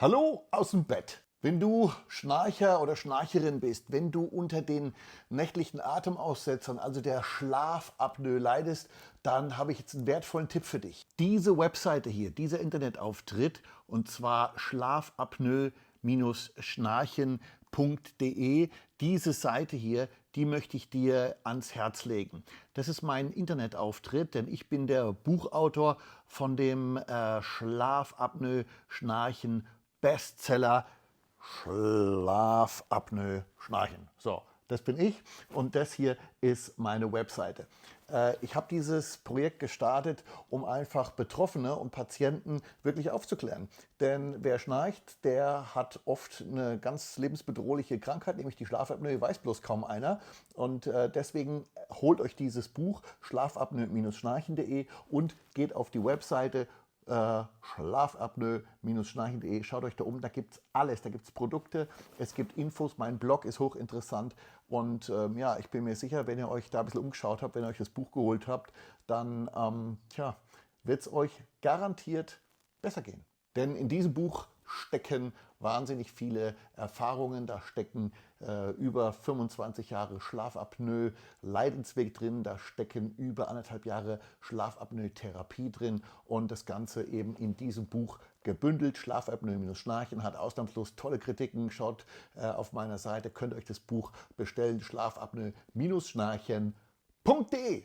Hallo aus dem Bett. Wenn du Schnarcher oder Schnarcherin bist, wenn du unter den nächtlichen Atemaussetzern, also der Schlafapnoe leidest, dann habe ich jetzt einen wertvollen Tipp für dich. Diese Webseite hier, dieser Internetauftritt, und zwar schlafapnoe-schnarchen.de, diese Seite hier, die möchte ich dir ans Herz legen. Das ist mein Internetauftritt, denn ich bin der Buchautor von dem Schlafapnoe-Schnarchen Bestseller Schlafapnoe Schnarchen. So, das bin ich und das hier ist meine Webseite. Ich habe dieses Projekt gestartet, um einfach Betroffene und Patienten wirklich aufzuklären. Denn wer schnarcht, der hat oft eine ganz lebensbedrohliche Krankheit, nämlich die Schlafapnoe, weiß bloß kaum einer. Und deswegen holt euch dieses Buch schlafapnoe-schnarchen.de und geht auf die Webseite schlafapnoe-schnarchen.de. Schaut euch da um, da gibt es alles. Da gibt es Produkte, es gibt Infos, mein Blog ist hochinteressant und ja, ich bin mir sicher, wenn ihr euch da ein bisschen umgeschaut habt, wenn ihr euch das Buch geholt habt, dann wird es euch garantiert besser gehen. Denn in diesem Buch stecken wahnsinnig viele Erfahrungen, da stecken über 25 Jahre Schlafapnoe Leidensweg drin, da stecken über 1,5 Jahre Schlafapnoe-Therapie drin und das Ganze eben in diesem Buch gebündelt. Schlafapnoe-Schnarchen hat ausnahmslos tolle Kritiken. Schaut auf meiner Seite, könnt ihr euch das Buch bestellen, schlafapnoe-schnarchen.de.